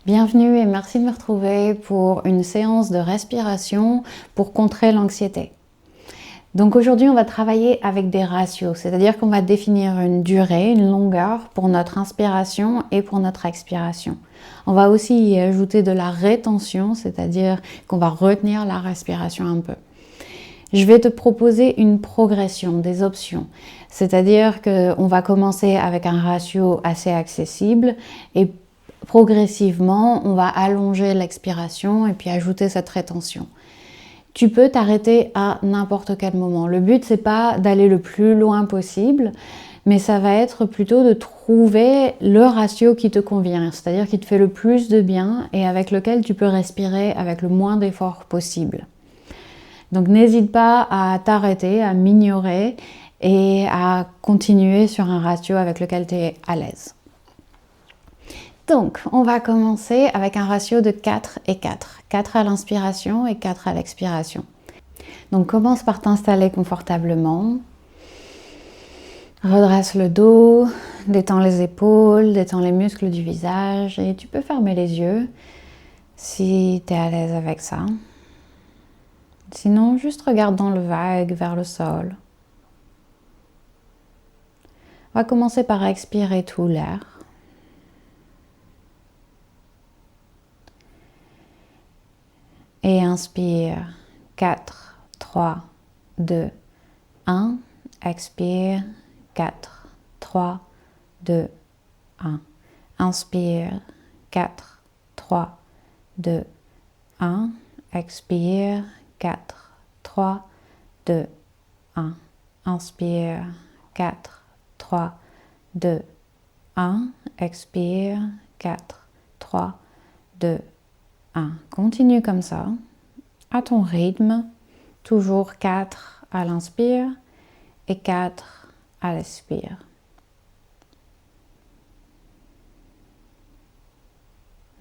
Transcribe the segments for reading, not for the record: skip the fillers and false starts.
Bienvenue et merci de me retrouver pour une séance de respiration pour contrer l'anxiété. Donc aujourd'hui, on va travailler avec des ratios, c'est-à-dire qu'on va définir une durée, une longueur pour notre inspiration et pour notre expiration. On va aussi y ajouter de la rétention, c'est-à-dire qu'on va retenir la respiration un peu. Je vais te proposer une progression, des options. C'est-à-dire qu'on va commencer avec un ratio assez accessible et progressivement, on va allonger l'expiration et puis ajouter cette rétention. Tu peux t'arrêter à n'importe quel moment. Le but, c'est pas d'aller le plus loin possible, mais ça va être plutôt de trouver le ratio qui te convient, c'est-à-dire qui te fait le plus de bien et avec lequel tu peux respirer avec le moins d'effort possible. Donc n'hésite pas à t'arrêter, à m'ignorer et à continuer sur un ratio avec lequel tu es à l'aise. Donc, on va commencer avec un ratio de 4 et 4. 4 à l'inspiration et 4 à l'expiration. Donc, commence par t'installer confortablement. Redresse le dos, détends les épaules, détends les muscles du visage et tu peux fermer les yeux si tu es à l'aise avec ça. Sinon, juste regarde dans le vague vers le sol. On va commencer par expirer tout l'air. Et inspire 4, 3, 2, 1. Expire 4, 3, 2, 1. Inspire 4, 3, 2, 1. Expire 4, 3, 2, 1. Inspire 4, 3, 2, 1. Expire 4, 3, 2, 1. Continue comme ça, à ton rythme, toujours 4 à l'inspire et 4 à l'expire.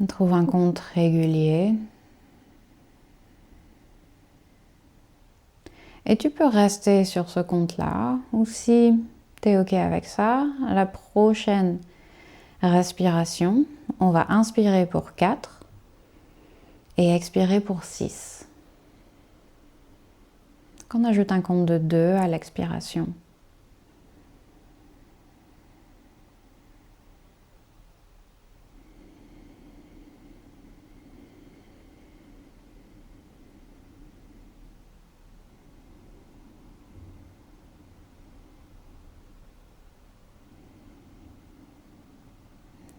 On trouve un compte régulier. Et tu peux rester sur ce compte-là, ou si tu es OK avec ça, la prochaine respiration, on va inspirer pour 4 et expirer pour 6. On ajoute un compte de 2 à l'expiration.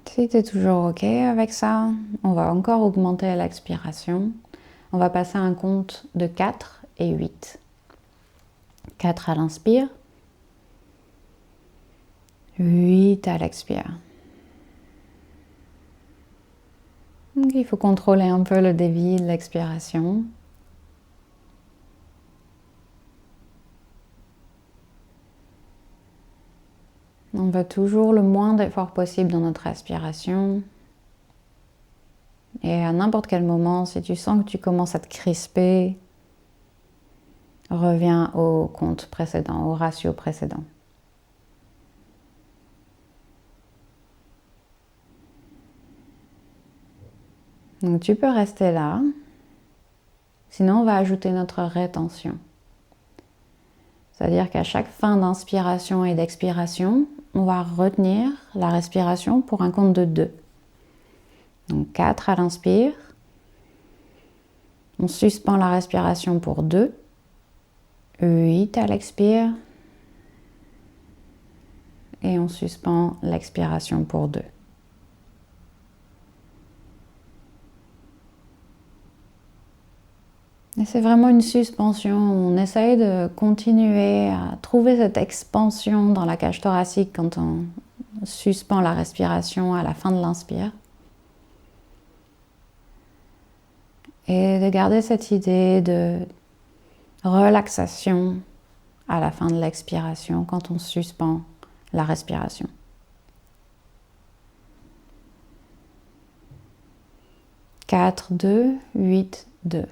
Si tu es toujours OK avec ça, on va encore augmenter l'expiration. On va passer à un compte de 4 et 8. 4 à l'inspire, 8 à l'expire. Donc, il faut contrôler un peu le débit de l'expiration. On veut toujours le moins d'effort possible dans notre respiration. Et à n'importe quel moment, si tu sens que tu commences à te crisper, reviens au compte précédent, au ratio précédent. Donc tu peux rester là. Sinon, on va ajouter notre rétention. C'est-à-dire qu'à chaque fin d'inspiration et d'expiration, on va retenir la respiration pour un compte de 2. Donc 4 à l'inspire. On suspend la respiration pour 2. 8 à l'expire. Et on suspend l'expiration pour 2. Et c'est vraiment une suspension. On essaye de continuer à trouver cette expansion dans la cage thoracique quand on suspend la respiration à la fin de l'inspire. Et de garder cette idée de relaxation à la fin de l'expiration quand on suspend la respiration. « 4, 2, 8, 2 ».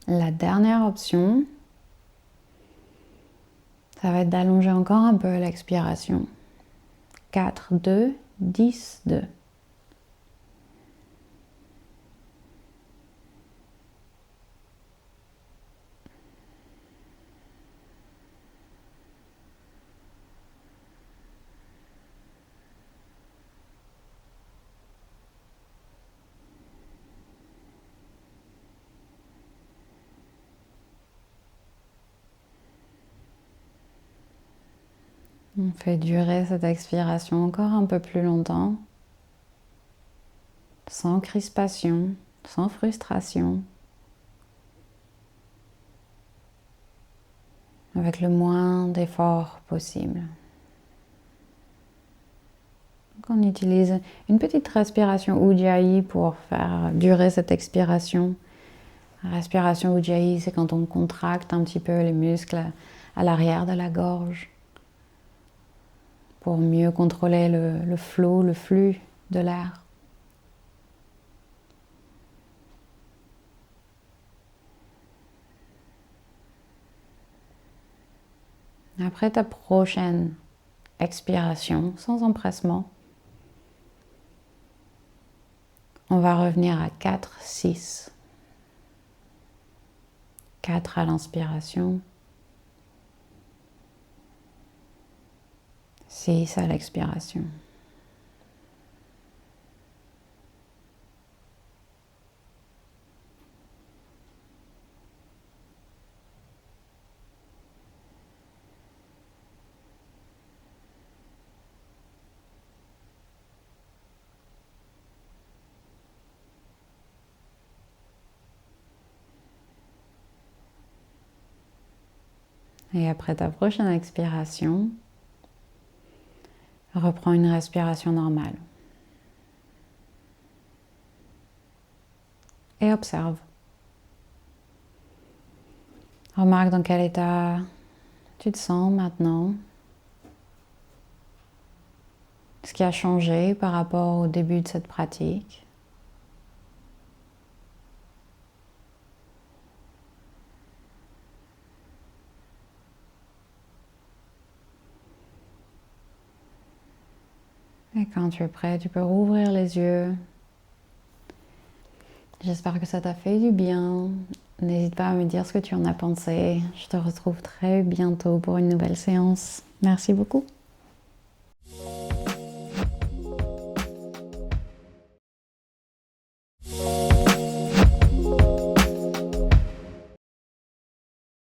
La dernière option, ça va être d'allonger encore un peu l'expiration. 4, 2, 10, 2. On fait durer cette expiration encore un peu plus longtemps, sans crispation, sans frustration, avec le moins d'effort possible. Donc on utilise une petite respiration Ujjayi pour faire durer cette expiration. La respiration Ujjayi, c'est quand on contracte un petit peu les muscles à l'arrière de la gorge pour mieux contrôler le flot, le flux de l'air. Après ta prochaine expiration, sans empressement, on va revenir à 4, 6. 4 à l'inspiration, 6 à l'expiration. Et après ta prochaine expiration, reprends une respiration normale. Et observe. Remarque dans quel état tu te sens maintenant. Ce qui a changé par rapport au début de cette pratique. Et quand tu es prêt, tu peux rouvrir les yeux. J'espère que ça t'a fait du bien. N'hésite pas à me dire ce que tu en as pensé. Je te retrouve très bientôt pour une nouvelle séance. Merci beaucoup.